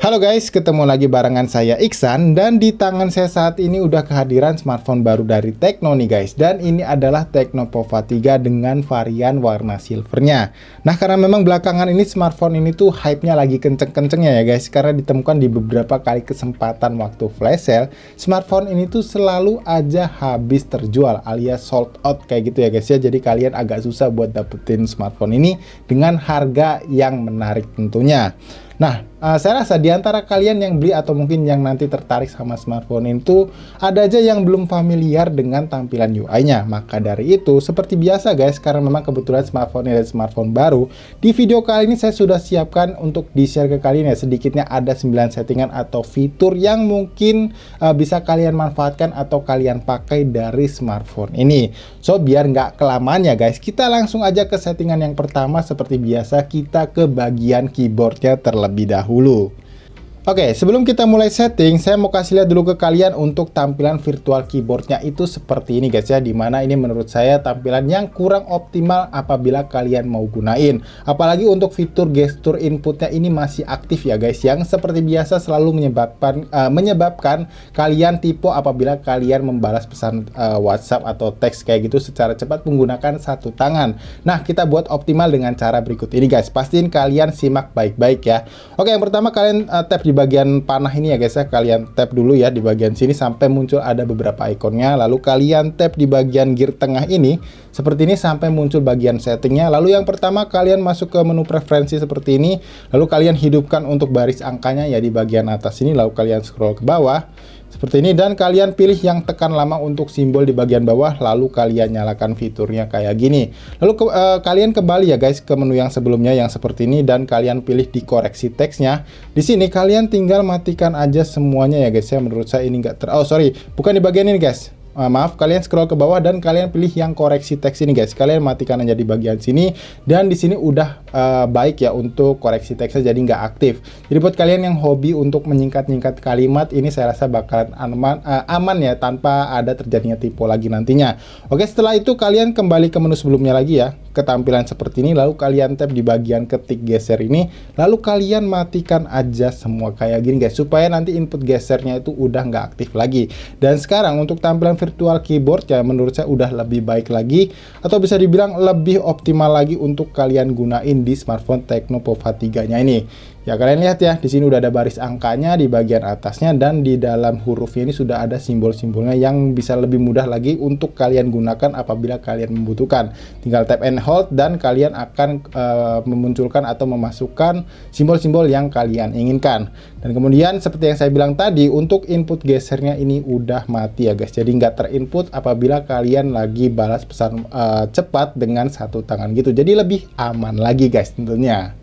Halo guys, ketemu lagi barengan saya Iksan, dan di tangan saya saat ini udah kehadiran smartphone baru dari Tecno nih guys. Dan ini adalah Tecno Pova 3 dengan varian warna silvernya. Nah, karena memang belakangan ini smartphone ini tuh hype-nya lagi kenceng-kencengnya ya guys, karena ditemukan di beberapa kali kesempatan waktu flash sale, smartphone ini tuh selalu aja habis terjual alias sold out kayak gitu ya guys ya. Jadi kalian agak susah buat dapetin smartphone ini dengan harga yang menarik tentunya. Nah, saya rasa di antara kalian yang beli atau mungkin yang nanti tertarik sama smartphone itu, ada aja yang belum familiar dengan tampilan UI-nya. Maka dari itu, seperti biasa guys, karena memang kebetulan smartphone ini adalah smartphone baru, di video kali ini saya sudah siapkan untuk di-share ke kalian ya. Sedikitnya ada 9 settingan atau fitur yang mungkin bisa kalian manfaatkan atau kalian pakai dari smartphone ini. So, biar nggak kelamaan ya guys, kita langsung aja ke settingan yang pertama. Seperti biasa, kita ke bagian keyboardnya terlebih dahulu. Oke, sebelum kita mulai setting, saya mau kasih lihat dulu ke kalian untuk tampilan virtual keyboardnya itu seperti ini guys ya. Dimana ini menurut saya tampilan yang kurang optimal apabila kalian mau gunain. Apalagi untuk fitur gestur inputnya ini masih aktif ya guys, yang seperti biasa selalu menyebabkan kalian typo apabila kalian membalas pesan WhatsApp atau teks kayak gitu secara cepat menggunakan satu tangan. Nah, kita buat optimal dengan cara berikut ini guys. Pastiin kalian simak baik-baik ya. Oke, yang pertama kalian tap di bagian panah ini ya guys ya. Kalian tap dulu ya di bagian sini sampai muncul ada beberapa ikonnya. Lalu kalian tap di bagian gear tengah ini seperti ini sampai muncul bagian settingnya. Lalu yang pertama kalian masuk ke menu preferensi seperti ini. Lalu kalian hidupkan untuk baris angkanya ya di bagian atas ini. Lalu kalian scroll ke bawah seperti ini, dan kalian pilih yang tekan lama untuk simbol di bagian bawah. Lalu kalian nyalakan fiturnya kayak gini. Lalu kalian kembali ya guys ke menu yang sebelumnya yang seperti ini, dan kalian pilih di koreksi teksnya. Di sini kalian tinggal matikan aja semuanya ya guys ya. Menurut saya ini enggak bukan di bagian ini guys. Maaf, kalian scroll ke bawah dan kalian pilih yang koreksi teks ini guys. Kalian matikan aja di bagian sini, dan di sini udah baik ya untuk koreksi teksnya, jadi nggak aktif. Jadi buat kalian yang hobi untuk menyingkat-nyingkat kalimat, ini saya rasa bakalan aman ya, tanpa ada terjadinya typo lagi nantinya. Oke, setelah itu kalian kembali ke menu sebelumnya lagi ya, ke tampilan seperti ini. Lalu kalian tap di bagian ketik geser ini, lalu kalian matikan aja semua kayak gini guys, supaya nanti input gesernya itu udah nggak aktif lagi. Dan sekarang untuk tampilan virtual keyboard ya, menurut saya udah lebih baik lagi, atau bisa dibilang lebih optimal lagi untuk kalian gunain di smartphone Tecno Pova 3-nya ini. Ya, kalian lihat ya, di sini udah ada baris angkanya di bagian atasnya, dan di dalam hurufnya ini sudah ada simbol-simbolnya yang bisa lebih mudah lagi untuk kalian gunakan apabila kalian membutuhkan. Tinggal tap and hold dan kalian akan memunculkan atau memasukkan simbol-simbol yang kalian inginkan. Dan kemudian seperti yang saya bilang tadi, untuk input gesernya ini udah mati ya guys. Jadi nggak terinput apabila kalian lagi balas pesan cepat dengan satu tangan gitu. Jadi lebih aman lagi guys tentunya.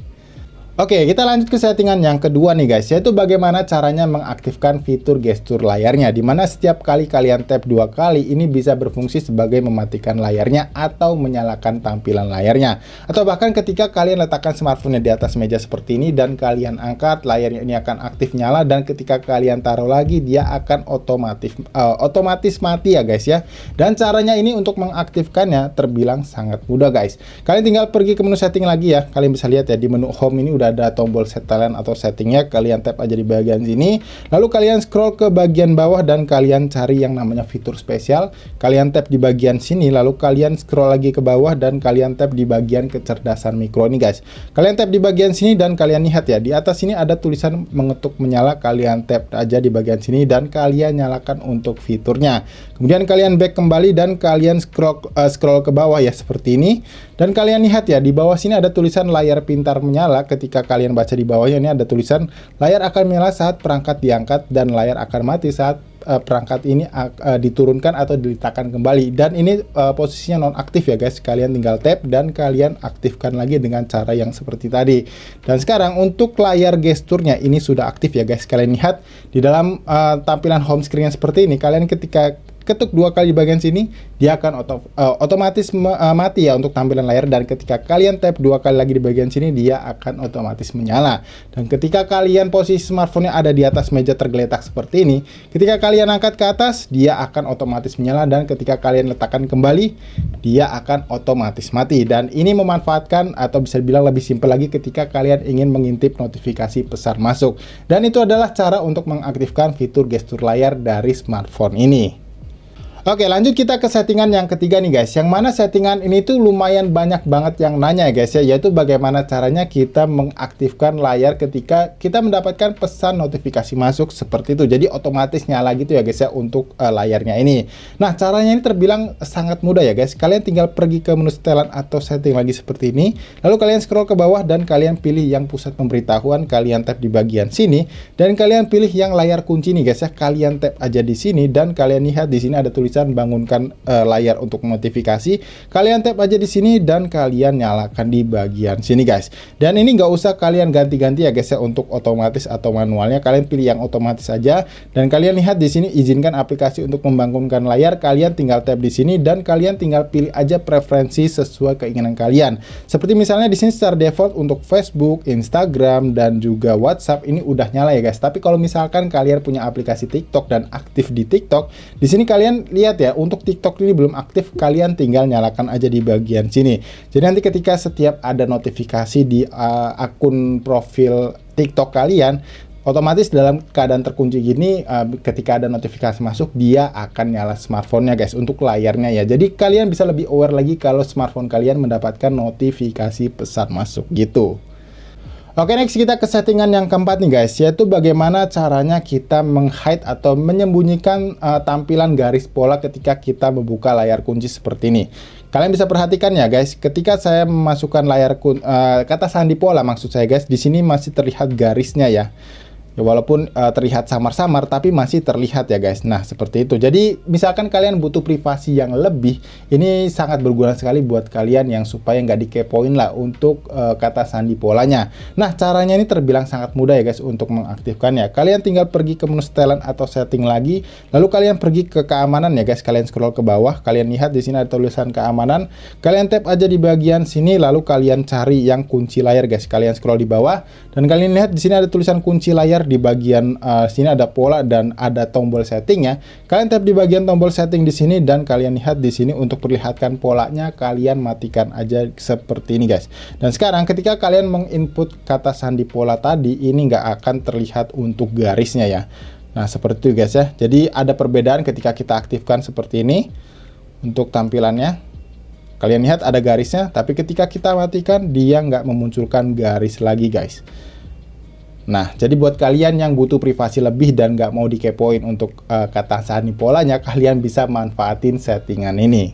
Oke, kita lanjut ke settingan yang kedua nih guys, yaitu bagaimana caranya mengaktifkan fitur gestur layarnya, dimana setiap kali kalian tap 2 kali, ini bisa berfungsi sebagai mematikan layarnya atau menyalakan tampilan layarnya. Atau bahkan ketika kalian letakkan smartphone-nya di atas meja seperti ini dan kalian angkat, layarnya ini akan aktif nyala, dan ketika kalian taruh lagi, dia akan otomatis mati ya guys ya. Dan caranya ini untuk mengaktifkannya terbilang sangat mudah guys. Kalian tinggal pergi ke menu setting lagi ya. Kalian bisa lihat ya, di menu home ini udah ada tombol setelan atau settingnya. Kalian tap aja di bagian sini, lalu kalian scroll ke bagian bawah dan kalian cari yang namanya fitur spesial. Kalian tap di bagian sini, lalu kalian scroll lagi ke bawah dan kalian tap di bagian kecerdasan mikro ini guys. Kalian tap di bagian sini dan kalian lihat ya, di atas sini ada tulisan mengetuk menyala. Kalian tap aja di bagian sini dan kalian nyalakan untuk fiturnya. Kemudian kalian back kembali dan kalian scroll ke bawah ya seperti ini. Dan kalian lihat ya, di bawah sini ada tulisan layar pintar menyala. Ketika kalian baca di bawahnya, ini ada tulisan layar akan menyala saat perangkat diangkat dan layar akan mati saat perangkat ini diturunkan atau diletakkan kembali. Dan ini posisinya nonaktif ya guys. Kalian tinggal tap dan kalian aktifkan lagi dengan cara yang seperti tadi. Dan sekarang untuk layar gesturnya ini sudah aktif ya guys. Kalian lihat di dalam tampilan home screen seperti ini, kalian ketika ketuk 2 kali di bagian sini, dia akan otomatis mati ya untuk tampilan layar. Dan ketika kalian tap 2 kali lagi di bagian sini, dia akan otomatis menyala. Dan ketika kalian posisi smartphone-nya ada di atas meja tergeletak seperti ini, ketika kalian angkat ke atas, dia akan otomatis menyala. Dan ketika kalian letakkan kembali, dia akan otomatis mati. Dan ini memanfaatkan atau bisa dibilang lebih simpel lagi ketika kalian ingin mengintip notifikasi pesan masuk. Dan itu adalah cara untuk mengaktifkan fitur gestur layar dari smartphone ini. Oke, lanjut kita ke settingan yang ketiga nih guys. Yang mana settingan ini tuh lumayan banyak banget yang nanya ya guys ya, yaitu bagaimana caranya kita mengaktifkan layar ketika kita mendapatkan pesan notifikasi masuk seperti itu. Jadi otomatis nyala gitu ya guys ya untuk layarnya ini. Nah, caranya ini terbilang sangat mudah ya guys. Kalian tinggal pergi ke menu setelan atau setting lagi seperti ini. Lalu kalian scroll ke bawah dan kalian pilih yang pusat pemberitahuan, kalian tap di bagian sini dan kalian pilih yang layar kunci nih guys ya. Kalian tap aja di sini dan kalian lihat di sini ada tulisan bangunkan layar untuk notifikasi. Kalian tap aja di sini dan kalian nyalakan di bagian sini guys. Dan ini nggak usah kalian ganti-ganti ya guys ya untuk otomatis atau manualnya. Kalian pilih yang otomatis saja dan kalian lihat di sini izinkan aplikasi untuk membangunkan layar. Kalian tinggal tap di sini dan kalian tinggal pilih aja preferensi sesuai keinginan kalian. Seperti misalnya di sini secara default untuk Facebook, Instagram dan juga WhatsApp ini udah nyala ya guys. Tapi kalau misalkan kalian punya aplikasi TikTok dan aktif di TikTok, di sini kalian lihat ya, untuk TikTok ini belum aktif, kalian tinggal nyalakan aja di bagian sini. Jadi nanti ketika setiap ada notifikasi di akun profil TikTok kalian, otomatis dalam keadaan terkunci gini, ketika ada notifikasi masuk, dia akan nyala smartphone-nya guys, untuk layarnya ya. Jadi kalian bisa lebih aware lagi kalau smartphone kalian mendapatkan notifikasi pesan masuk gitu. Oke, next kita ke settingan yang keempat nih guys, yaitu bagaimana caranya kita meng-hide atau menyembunyikan tampilan garis pola ketika kita membuka layar kunci seperti ini. Kalian bisa perhatikan ya guys, ketika saya memasukkan kata sandi pola maksud saya guys, di sini masih terlihat garisnya ya. Ya, walaupun terlihat samar-samar tapi masih terlihat ya guys. Nah, seperti itu. Jadi misalkan kalian butuh privasi yang lebih, ini sangat berguna sekali buat kalian yang supaya nggak dikepoin lah untuk kata sandi polanya. Nah, caranya ini terbilang sangat mudah ya guys untuk mengaktifkannya. Kalian tinggal pergi ke menu setelan atau setting lagi, lalu kalian pergi ke keamanan ya guys. Kalian scroll ke bawah, kalian lihat di sini ada tulisan keamanan. Kalian tap aja di bagian sini, lalu kalian cari yang kunci layar guys. Kalian scroll di bawah dan kalian lihat di sini ada tulisan kunci layar. Di bagian sini ada pola dan ada tombol settingnya. Kalian tap di bagian tombol setting di sini dan kalian lihat di sini untuk perlihatkan polanya, kalian matikan aja seperti ini guys. Dan sekarang ketika kalian menginput kata sandi pola tadi, ini nggak akan terlihat untuk garisnya ya. Nah, seperti itu guys ya. Jadi ada perbedaan ketika kita aktifkan seperti ini untuk tampilannya. Kalian lihat ada garisnya, tapi ketika kita matikan dia nggak memunculkan garis lagi guys. Nah, jadi buat kalian yang butuh privasi lebih dan nggak mau dikepoin untuk kata sandi polanya, kalian bisa manfaatin settingan ini.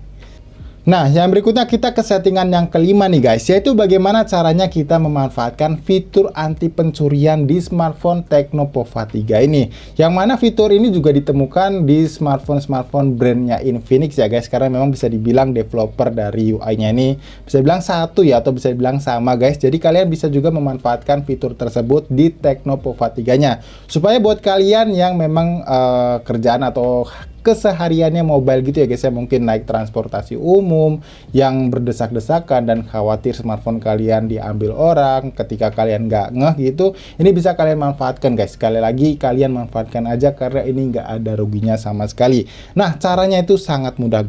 Nah, yang berikutnya kita ke settingan yang kelima nih guys, yaitu bagaimana caranya kita memanfaatkan fitur anti pencurian di smartphone Tecno Pova 3 ini. Yang mana fitur ini juga ditemukan di smartphone brandnya Infinix ya guys, karena memang bisa dibilang developer dari UI-nya ini bisa dibilang satu ya, atau bisa dibilang sama guys. Jadi kalian bisa juga memanfaatkan fitur tersebut di Tecno Pova 3-nya. Supaya buat kalian yang memang kerjaan atau kesehariannya mobile gitu ya guys ya, mungkin naik transportasi umum yang berdesak-desakan dan khawatir smartphone kalian diambil orang ketika kalian nggak ngeh gitu, ini bisa kalian manfaatkan guys. Sekali lagi kalian manfaatkan aja karena ini nggak ada ruginya sama sekali. Nah, caranya itu sangat mudah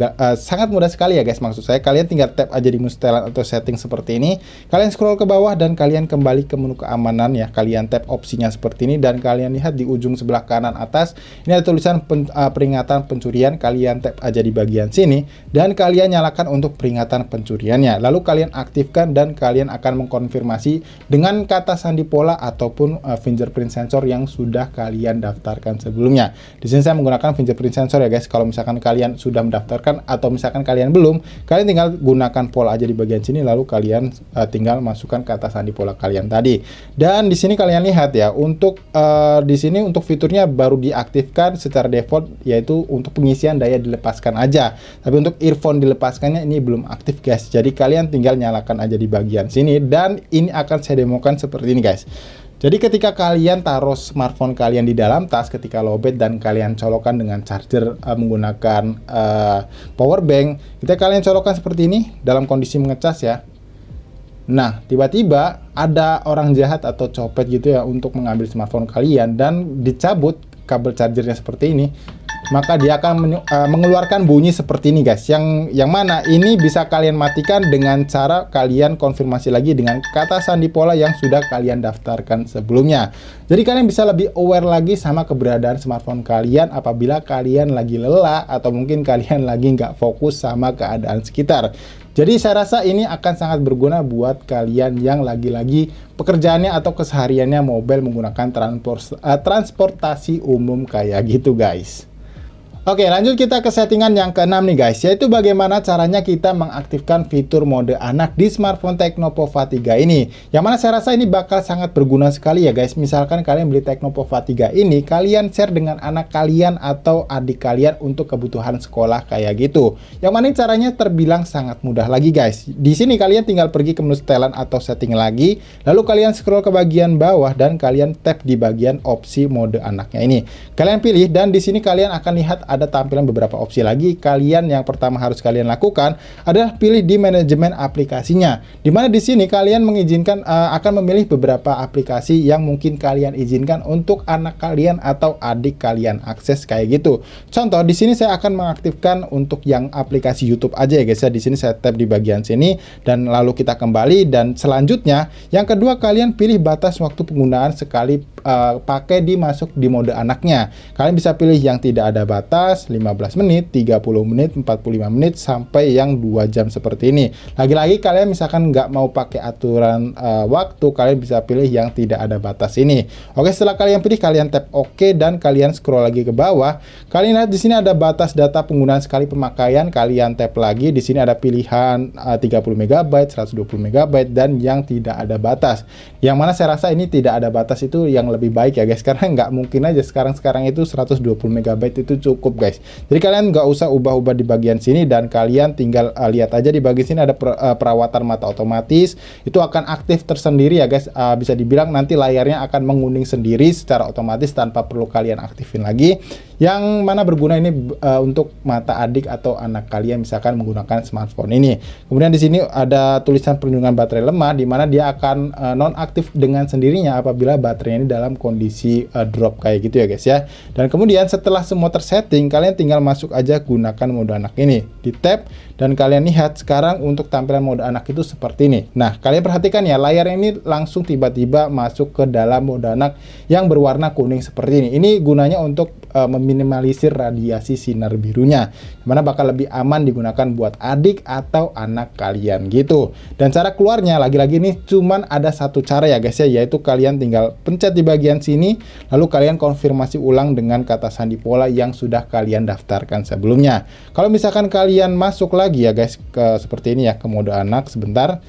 sekali ya guys. Maksud saya kalian tinggal tap aja di menu setelan atau setting seperti ini, kalian scroll ke bawah dan kalian kembali ke menu keamanan ya, kalian tap opsinya seperti ini dan kalian lihat di ujung sebelah kanan atas ini ada tulisan peringatan pencurian. Kalian tap aja di bagian sini dan kalian nyalakan untuk peringatan pencuriannya, lalu kalian aktifkan dan kalian akan mengkonfirmasi dengan kata sandi pola ataupun fingerprint sensor yang sudah kalian daftarkan sebelumnya. Di sini saya menggunakan fingerprint sensor ya guys. Kalau misalkan kalian sudah mendaftarkan atau misalkan kalian belum, kalian tinggal gunakan pola aja di bagian sini, lalu kalian tinggal masukkan kata sandi pola kalian tadi. Dan di sini kalian lihat ya, untuk di sini untuk fiturnya baru diaktifkan secara default, yaitu untuk pengisian daya dilepaskan aja. Tapi untuk earphone dilepaskannya ini belum aktif guys. Jadi kalian tinggal nyalakan aja di bagian sini dan ini akan saya demokan seperti ini guys. Jadi ketika kalian taruh smartphone kalian di dalam tas ketika lowbat dan kalian colokan dengan charger menggunakan power bank, ketika kalian colokan seperti ini dalam kondisi mengecas ya. Nah, tiba-tiba ada orang jahat atau copet gitu ya untuk mengambil smartphone kalian dan dicabut kabel chargernya seperti ini. maka dia akan mengeluarkan bunyi seperti ini guys. Yang mana ini bisa kalian matikan dengan cara kalian konfirmasi lagi dengan kata sandi pola yang sudah kalian daftarkan sebelumnya. Jadi kalian bisa lebih aware lagi sama keberadaan smartphone kalian apabila kalian lagi lelah atau mungkin kalian lagi nggak fokus sama keadaan sekitar. Jadi saya rasa ini akan sangat berguna buat kalian yang lagi-lagi pekerjaannya atau kesehariannya mobile menggunakan transportasi umum kayak gitu guys. Oke, lanjut kita ke settingan yang keenam nih guys, yaitu bagaimana caranya kita mengaktifkan fitur mode anak di smartphone Tecno Pova 3 ini. Yang mana saya rasa ini bakal sangat berguna sekali ya guys. Misalkan kalian beli Tecno Pova 3 ini, kalian share dengan anak kalian atau adik kalian untuk kebutuhan sekolah kayak gitu. Yang mana caranya terbilang sangat mudah lagi guys. Di sini kalian tinggal pergi ke menu setelan atau setting lagi, lalu kalian scroll ke bagian bawah dan kalian tap di bagian opsi mode anaknya ini. Kalian pilih dan di sini kalian akan lihat ada tampilan beberapa opsi lagi. Kalian yang pertama harus kalian lakukan adalah pilih di manajemen aplikasinya. Dimana di sini kalian mengizinkan akan memilih beberapa aplikasi yang mungkin kalian izinkan untuk anak kalian atau adik kalian akses kayak gitu. Contoh di sini saya akan mengaktifkan untuk yang aplikasi YouTube aja ya guys ya. Di sini saya tap di bagian sini dan lalu kita kembali dan selanjutnya yang kedua kalian pilih batas waktu penggunaan sekali pakai dimasuk di mode anaknya. Kalian bisa pilih yang tidak ada batas, 15 menit, 30 menit, 45 menit, sampai yang 2 jam seperti ini. Lagi-lagi kalian misalkan nggak mau pakai aturan waktu, kalian bisa pilih yang tidak ada batas ini. Oke, setelah kalian pilih, kalian tap OK dan kalian scroll lagi ke bawah. Kalian lihat di sini ada batas data penggunaan sekali pemakaian, kalian tap lagi. Di sini ada pilihan 30 MB, 120 MB dan yang tidak ada batas. Yang mana saya rasa ini tidak ada batas itu yang lebih baik ya guys, karena nggak mungkin aja sekarang itu 120 MB itu cukup guys. Jadi kalian nggak usah ubah-ubah di bagian sini dan kalian tinggal lihat aja di bagian sini ada perawatan mata otomatis, itu akan aktif tersendiri ya guys. Bisa dibilang nanti layarnya akan menguning sendiri secara otomatis tanpa perlu kalian aktifin lagi. Yang mana berguna ini untuk mata adik atau anak kalian misalkan menggunakan smartphone ini. Kemudian di sini ada tulisan perlindungan baterai lemah, di mana dia akan nonaktif dengan sendirinya apabila baterainya ini dalam kondisi drop kayak gitu ya guys ya. Dan kemudian setelah semua tersetting, kalian tinggal masuk aja gunakan mode anak ini, di tap dan kalian lihat sekarang untuk tampilan mode anak itu seperti ini. Nah, kalian perhatikan ya, layar ini langsung tiba-tiba masuk ke dalam mode anak yang berwarna kuning seperti ini. Ini gunanya untuk meminimalisir radiasi sinar birunya, mana bakal lebih aman digunakan buat adik atau anak kalian gitu. Dan cara keluarnya lagi-lagi ini cuman ada satu cara ya guys ya, yaitu kalian tinggal pencet di bagian sini, lalu kalian konfirmasi ulang dengan kata sandi pola yang sudah kalian daftarkan sebelumnya. Kalau misalkan kalian masuk lagi ya guys ke seperti ini ya, ke mode anak sebentar.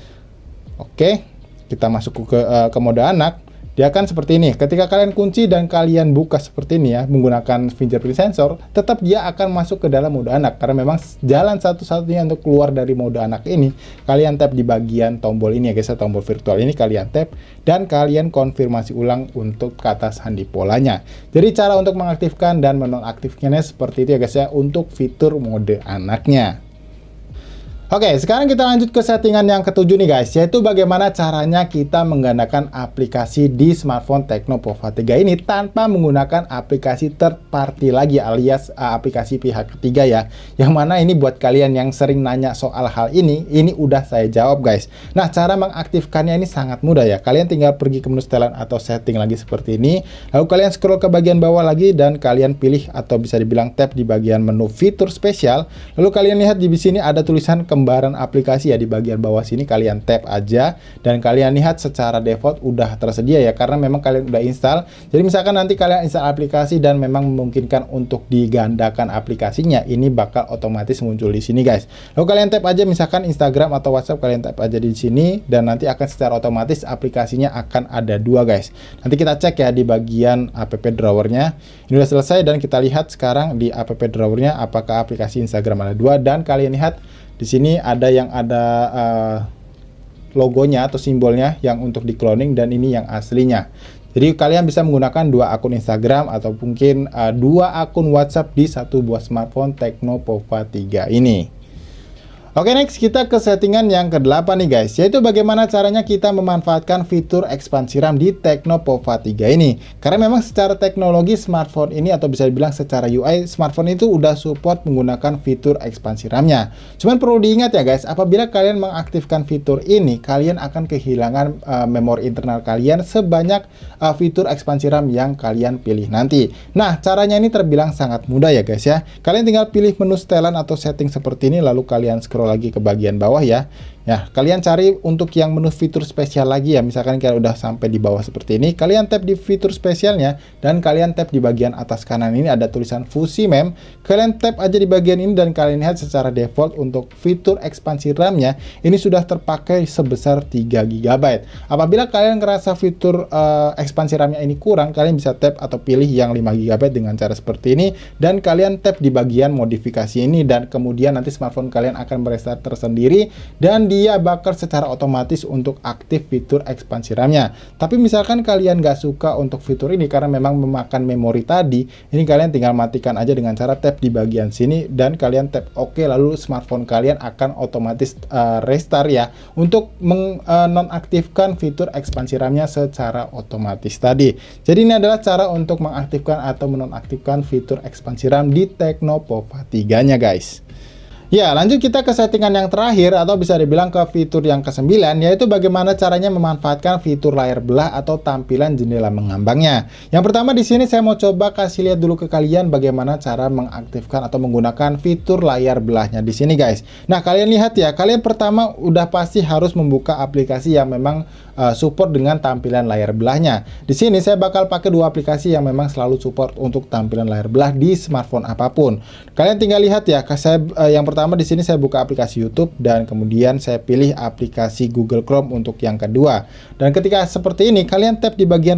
Oke, kita masuk ke mode anak. Dia akan seperti ini. Ketika kalian kunci dan kalian buka seperti ini ya, menggunakan fingerprint sensor, tetap dia akan masuk ke dalam mode anak. Karena memang jalan satu-satunya untuk keluar dari mode anak ini, kalian tap di bagian tombol ini ya guys, tombol virtual ini kalian tap, dan kalian konfirmasi ulang untuk kata sandi polanya. Jadi cara untuk mengaktifkan dan menonaktifkannya seperti itu ya guys ya, untuk fitur mode anaknya. Oke, sekarang kita lanjut ke settingan yang ketujuh nih guys, yaitu bagaimana caranya kita menggunakan aplikasi di smartphone Tecno Pova 3 ini tanpa menggunakan aplikasi third party lagi, alias aplikasi pihak ketiga ya. Yang mana ini buat kalian yang sering nanya soal hal ini udah saya jawab guys. Nah, cara mengaktifkannya ini sangat mudah ya. Kalian tinggal pergi ke menu setelan atau setting lagi seperti ini, lalu kalian scroll ke bagian bawah lagi dan kalian pilih atau bisa dibilang tap di bagian menu fitur spesial. Lalu kalian lihat di sini ada tulisan gambaran aplikasi ya, di bagian bawah sini kalian tap aja dan kalian lihat secara default udah tersedia ya, karena memang kalian udah install. Jadi misalkan nanti kalian install aplikasi dan memang memungkinkan untuk digandakan aplikasinya, ini bakal otomatis muncul di sini guys. Lalu kalian tap aja misalkan Instagram atau WhatsApp, kalian tap aja di sini dan nanti akan secara otomatis aplikasinya akan ada dua guys. Nanti kita cek ya di bagian app drawernya. Ini udah selesai dan kita lihat sekarang di app drawernya apakah aplikasi Instagram ada dua, dan kalian lihat di sini ada yang ada logonya atau simbolnya yang untuk di cloning, dan ini yang aslinya. Jadi kalian bisa menggunakan dua akun Instagram atau mungkin dua akun WhatsApp di satu buah smartphone Tecno Pova 3 ini. Oke, next kita ke settingan yang ke-8 nih guys, yaitu bagaimana caranya kita memanfaatkan fitur ekspansi RAM di Tecno Pova 3 ini. Karena memang secara teknologi smartphone ini, atau bisa dibilang secara UI, smartphone itu udah support menggunakan fitur ekspansi RAM-nya. Cuman perlu diingat ya guys, apabila kalian mengaktifkan fitur ini, kalian akan kehilangan memori internal kalian sebanyak fitur ekspansi RAM yang kalian pilih nanti. Nah, caranya ini terbilang sangat mudah ya guys ya. Kalian tinggal pilih menu setelan atau setting seperti ini, lalu kalian scroll lagi ke bagian bawah ya. Ya, kalian cari untuk yang menu fitur spesial lagi ya. Misalkan kalian udah sampai di bawah seperti ini, kalian tap di fitur spesialnya dan kalian tap di bagian atas kanan ini ada tulisan Fusi Mem. Kalian tap aja di bagian ini dan kalian lihat secara default untuk fitur ekspansi RAM-nya ini sudah terpakai sebesar 3 GB. Apabila kalian ngerasa fitur ekspansi RAM-nya ini kurang, kalian bisa tap atau pilih yang 5 GB dengan cara seperti ini dan kalian tap di bagian modifikasi ini dan kemudian nanti smartphone kalian akan merestart tersendiri dan dia bakal secara otomatis untuk aktif fitur ekspansi RAM-nya. Tapi misalkan kalian nggak suka untuk fitur ini karena memang memakan memori tadi, ini kalian tinggal matikan aja dengan cara tap di bagian sini dan kalian tap OK, lalu smartphone kalian akan otomatis restart ya untuk menonaktifkan fitur ekspansi RAM-nya secara otomatis tadi. Jadi ini adalah cara untuk mengaktifkan atau menonaktifkan fitur ekspansi RAM di Tecno Pova 3-nya guys. Ya, lanjut kita ke settingan yang terakhir atau bisa dibilang ke fitur yang ke-9, yaitu bagaimana caranya memanfaatkan fitur layar belah atau tampilan jendela mengambangnya. Yang pertama di sini saya mau coba kasih lihat dulu ke kalian bagaimana cara mengaktifkan atau menggunakan fitur layar belahnya di sini guys. Nah, kalian lihat ya, kalian pertama udah pasti harus membuka aplikasi yang memang support dengan tampilan layar belahnya. Di sini saya bakal pakai dua aplikasi yang memang selalu support untuk tampilan layar belah di smartphone apapun. Kalian tinggal lihat ya, saya yang pertama di sini saya buka aplikasi YouTube dan kemudian saya pilih aplikasi Google Chrome untuk yang kedua. Dan ketika seperti ini, kalian tap di bagian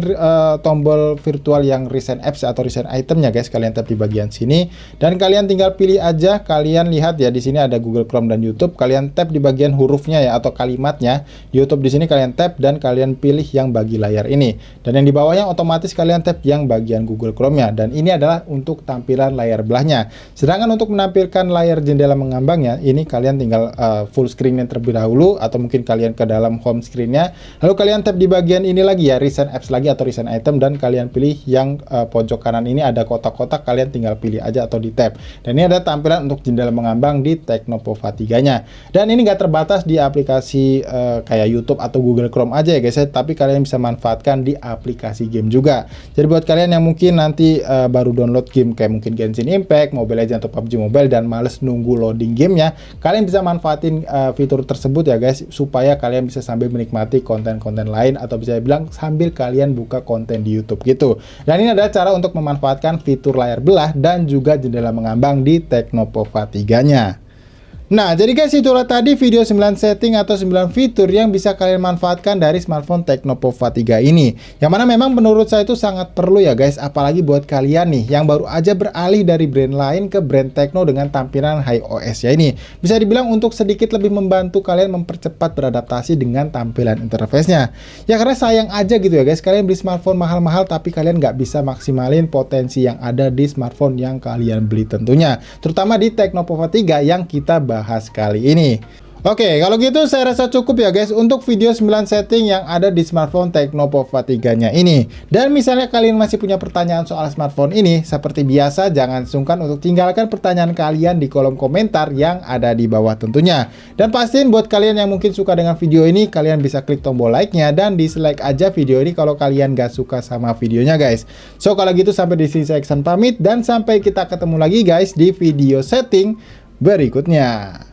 tombol virtual yang recent apps atau recent itemnya guys. Kalian tap di bagian sini dan kalian tinggal pilih aja. Kalian lihat ya, di sini ada Google Chrome dan YouTube. Kalian tap di bagian hurufnya ya atau kalimatnya. YouTube di sini kalian tap dan kalian pilih yang bagi layar ini. Dan yang di bawahnya otomatis kalian tap yang bagian Google Chrome-nya. Dan ini adalah untuk tampilan layar belahnya. Sedangkan untuk menampilkan layar jendela mengambangnya, ini kalian tinggal full screen-nya terlebih dahulu atau mungkin kalian ke dalam home screen-nya. Lalu kalian tap di bagian ini lagi ya, recent apps lagi atau recent item dan kalian pilih yang pojok kanan ini ada kotak-kotak, kalian tinggal pilih aja atau di tap. Dan ini ada tampilan untuk jendela mengambang di Tecno Pova 3-nya. Dan ini nggak terbatas di aplikasi kayak YouTube atau Google Chrome aja ya guys, tapi kalian bisa manfaatkan di aplikasi game juga. Jadi buat kalian yang mungkin nanti baru download game kayak mungkin Genshin Impact, Mobile Legends atau PUBG Mobile dan males nunggu loading gamenya, kalian bisa manfaatin fitur tersebut ya guys, supaya kalian bisa sambil menikmati konten-konten lain atau bisa bilang sambil kalian buka konten di YouTube gitu. Dan ini adalah cara untuk memanfaatkan fitur layar belah dan juga jendela mengambang di Tecno Pova 3-nya. Nah, jadi guys, itulah tadi video 9 setting atau 9 fitur yang bisa kalian manfaatkan dari smartphone Tecno Pova 3 ini. Yang mana memang menurut saya itu sangat perlu ya guys, apalagi buat kalian nih yang baru aja beralih dari brand lain ke brand Tecno dengan tampilan HiOS ya ini. Bisa dibilang untuk sedikit lebih membantu kalian mempercepat beradaptasi dengan tampilan interface-nya. Ya karena sayang aja gitu ya guys, kalian beli smartphone mahal-mahal tapi kalian nggak bisa maksimalin potensi yang ada di smartphone yang kalian beli tentunya. Terutama di Tecno Pova 3 yang kita bahas kali ini. Oke, kalau gitu saya rasa cukup ya guys untuk video 9 setting yang ada di smartphone Tecno Pova 3-nya ini. Dan misalnya kalian masih punya pertanyaan soal smartphone ini, seperti biasa jangan sungkan untuk tinggalkan pertanyaan kalian di kolom komentar yang ada di bawah tentunya. Dan pastiin buat kalian yang mungkin suka dengan video ini, kalian bisa klik tombol like-nya dan dislike aja video ini kalau kalian gak suka sama videonya guys. So kalau gitu sampai di sini saya Iksan pamit dan sampai kita ketemu lagi guys di video setting berikutnya.